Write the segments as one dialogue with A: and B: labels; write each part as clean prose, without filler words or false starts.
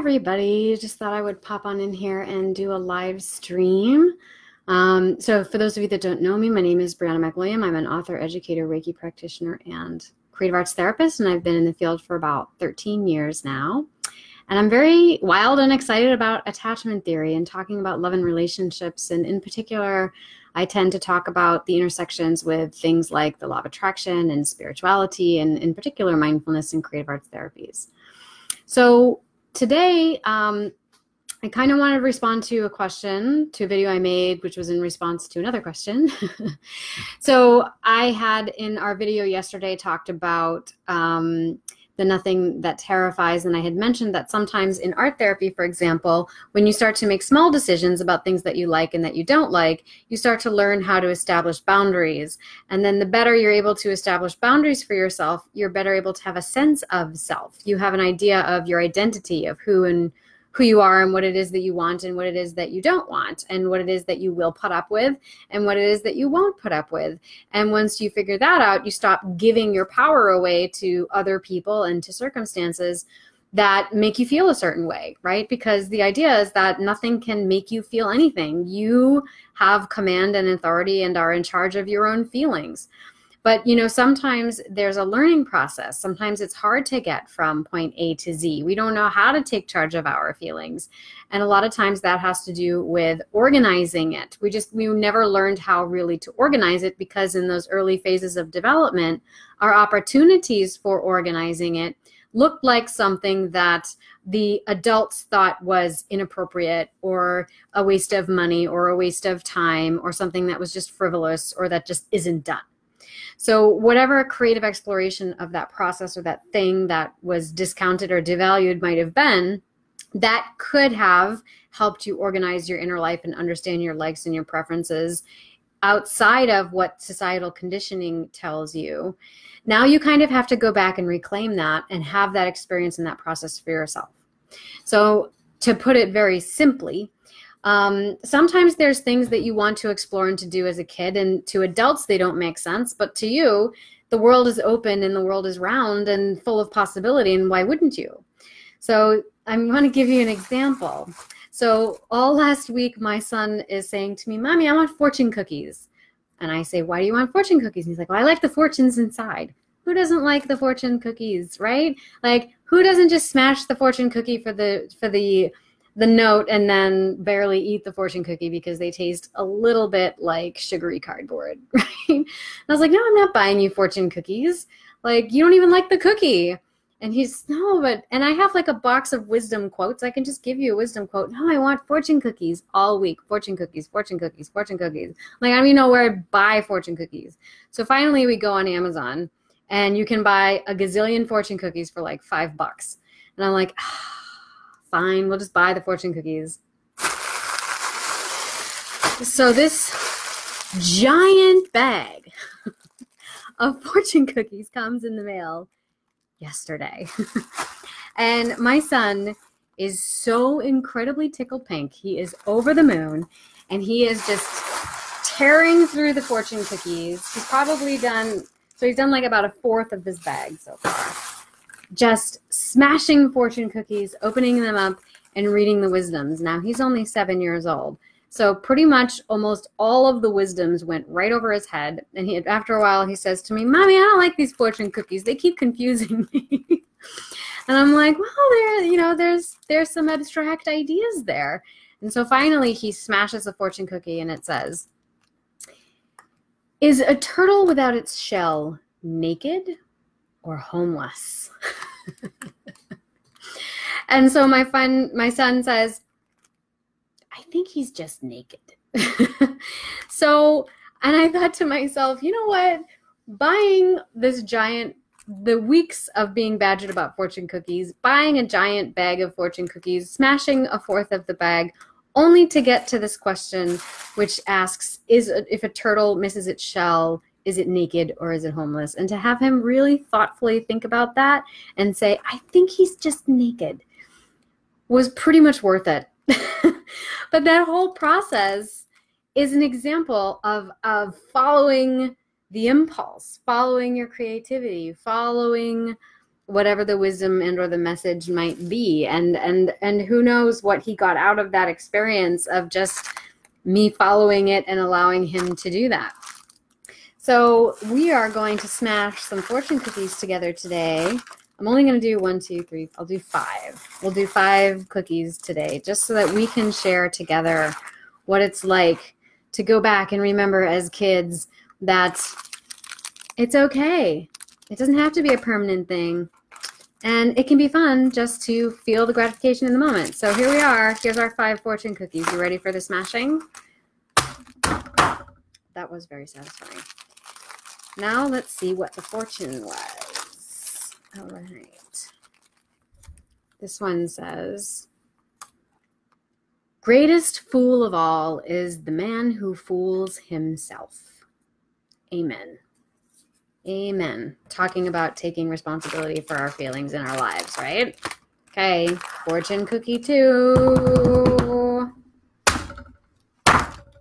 A: everybody. Just thought I would pop on in here and do a live stream. So for those of you that don't know me, my name is Brianna McWilliam. I'm an author, educator, Reiki practitioner, and creative arts therapist, and I've been in the field for about 13 years now. And I'm very wild and excited about attachment theory and talking about love and relationships. And in particular, I tend to talk about the intersections with things like the law of attraction and spirituality, and in particular, mindfulness and creative arts therapies. So today, I kind of wanted to respond to a video I made, which was in response to another question. So I had in our video yesterday talked about the nothing that terrifies, and I had mentioned that sometimes in art therapy, for example, when you start to make small decisions about things that you like and that you don't like, you start to learn how to establish boundaries. And then the better you're able to establish boundaries for yourself, you're better able to have a sense of self. You have an idea of your identity, of who you are and what it is that you want and what it is that you don't want and what it is that you will put up with and what it is that you won't put up with. And once you figure that out, you stop giving your power away to other people and to circumstances that make you feel a certain way, right? Because the idea is that nothing can make you feel anything. You have command and authority and are in charge of your own feelings. But, you know, sometimes there's a learning process. Sometimes it's hard to get from point A to Z. We don't know how to take charge of our feelings. And a lot of times that has to do with organizing it. We never learned how really to organize it, because in those early phases of development, our opportunities for organizing it looked like something that the adults thought was inappropriate or a waste of money or a waste of time or something that was just frivolous or that just isn't done. So whatever creative exploration of that process or that thing that was discounted or devalued might have been, that could have helped you organize your inner life and understand your likes and your preferences outside of what societal conditioning tells you. Now you kind of have to go back and reclaim that and have that experience and that process for yourself. So to put it very simply, sometimes there's things that you want to explore and to do as a kid, and to adults they don't make sense, but to you the world is open and the world is round and full of possibility, and why wouldn't you? So I'm going to give you an example. So all last week my son is saying to me, "Mommy, I want fortune cookies." And I say, "Why do you want fortune cookies?" And he's like, "Well, I like the fortunes inside." Who doesn't like the fortune cookies, right? Like, who doesn't just smash the fortune cookie for the note and then barely eat the fortune cookie because they taste a little bit like sugary cardboard, right? And I was like, "No, I'm not buying you fortune cookies. Like, you don't even like the cookie." And he's, "No, but," and I have like a box of wisdom quotes. I can just give you a wisdom quote. "No, I want fortune cookies all week. Fortune cookies, fortune cookies, fortune cookies." Like, I don't even know where to buy fortune cookies. So finally we go on Amazon and you can buy a gazillion fortune cookies for like $5. And I'm like, fine, we'll just buy the fortune cookies. So this giant bag of fortune cookies comes in the mail yesterday. And my son is so incredibly tickled pink. He is over the moon, and he is just tearing through the fortune cookies. He's probably done, so he's done like about a fourth of this bag so far. Just smashing fortune cookies, opening them up, and reading the wisdoms. Now, he's only 7 years old. So pretty much almost all of the wisdoms went right over his head. And after a while, he says to me, "Mommy, I don't like these fortune cookies. They keep confusing me." And I'm like, well, there's some abstract ideas there. And so finally, he smashes a fortune cookie, and it says, "Is a turtle without its shell naked or homeless?" And so my son says, "I think he's just naked." So, and I thought to myself, you know what? Buying this the weeks of being badgered about fortune cookies, buying a giant bag of fortune cookies, smashing a fourth of the bag, only to get to this question, which asks, if a turtle misses its shell, is it naked or is it homeless? And to have him really thoughtfully think about that and say, "I think he's just naked," was pretty much worth it. But that whole process is an example of following the impulse, following your creativity, following whatever the wisdom and or the message might be. And who knows what he got out of that experience of just me following it and allowing him to do that. So we are going to smash some fortune cookies together today. I'm only going to do 1, 2, 3. I'll do 5. We'll do 5 cookies today, just so that we can share together what it's like to go back and remember as kids that it's okay. It doesn't have to be a permanent thing. And it can be fun just to feel the gratification in the moment. So here we are. Here's our 5 fortune cookies. You ready for the smashing? That was very satisfying. Now let's see what the fortune was. All right. This one says, greatest fool of all is the man who fools himself. Amen. Amen. Talking about taking responsibility for our feelings in our lives, right? Okay, fortune cookie 2.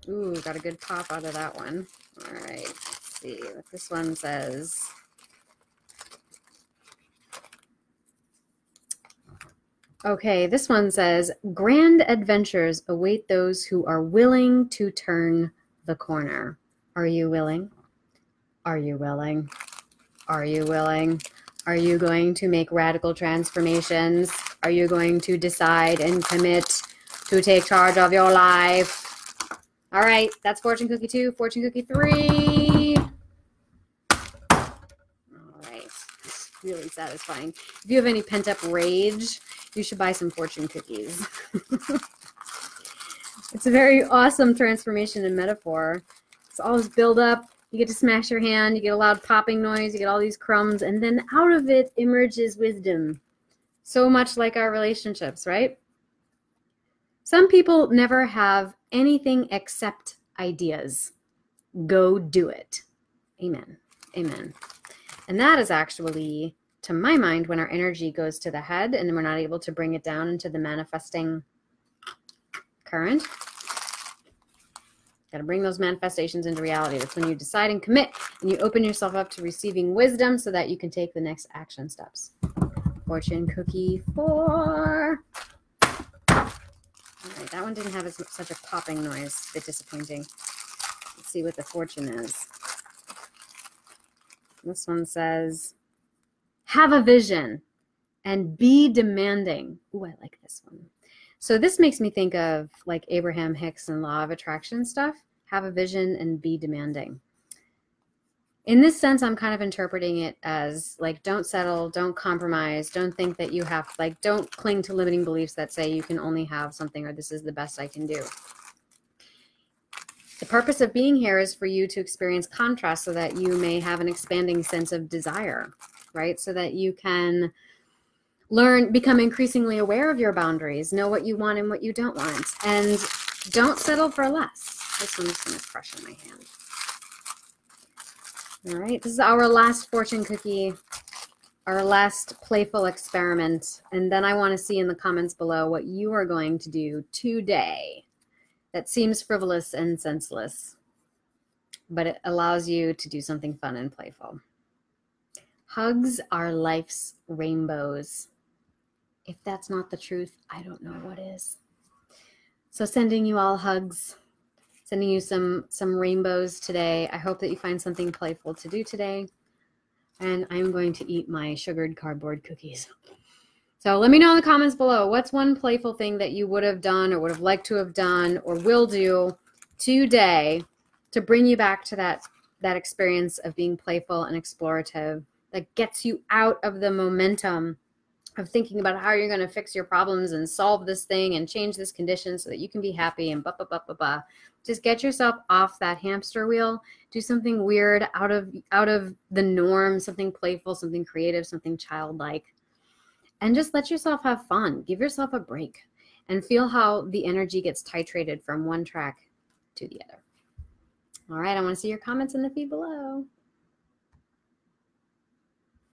A: Ooh, got a good pop out of that one. All right, let's see what this one says. Okay, this one says, grand adventures await those who are willing to turn the corner. Are you willing? Are you willing? Are you willing? Are you going to make radical transformations? Are you going to decide and commit to take charge of your life? All right, that's fortune cookie 2. Fortune cookie 3. All right, it's really satisfying. If you have any pent-up rage, you should buy some fortune cookies. It's a very awesome transformation and metaphor. It's all this build up. You get to smash your hand. You get a loud popping noise. You get all these crumbs. And then out of it emerges wisdom. So much like our relationships, right? Some people never have anything except ideas. Go do it. Amen. Amen. And that is actually, to my mind, when our energy goes to the head and we're not able to bring it down into the manifesting current. Got to bring those manifestations into reality. That's when you decide and commit and you open yourself up to receiving wisdom so that you can take the next action steps. Fortune cookie 4. All right, that one didn't have such a popping noise. A bit disappointing. Let's see what the fortune is. This one says, have a vision and be demanding. Ooh, I like this one. So this makes me think of like Abraham Hicks and law of attraction stuff. Have a vision and be demanding. In this sense, I'm kind of interpreting it as like, don't settle, don't compromise, don't think that you have, like, don't cling to limiting beliefs that say you can only have something or this is the best I can do. The purpose of being here is for you to experience contrast so that you may have an expanding sense of desire, right? So that you can learn, become increasingly aware of your boundaries, know what you want and what you don't want, and don't settle for less. This one is fresh in my hand. All right, this is our last fortune cookie, our last playful experiment. And then I want to see in the comments below what you are going to do today that seems frivolous and senseless, but it allows you to do something fun and playful. Hugs are life's rainbows. If that's not the truth, I don't know what is. So sending you all hugs. Sending you some rainbows today. I hope that you find something playful to do today. And I'm going to eat my sugared cardboard cookies. So let me know in the comments below, what's one playful thing that you would have done or would have liked to have done or will do today to bring you back to that experience of being playful and explorative that gets you out of the momentum of thinking about how you're going to fix your problems and solve this thing and change this condition so that you can be happy and blah, blah, blah, blah, blah. Just get yourself off that hamster wheel. Do something weird out of the norm, something playful, something creative, something childlike. And just let yourself have fun. Give yourself a break and feel how the energy gets titrated from one track to the other. All right, I want to see your comments in the feed below.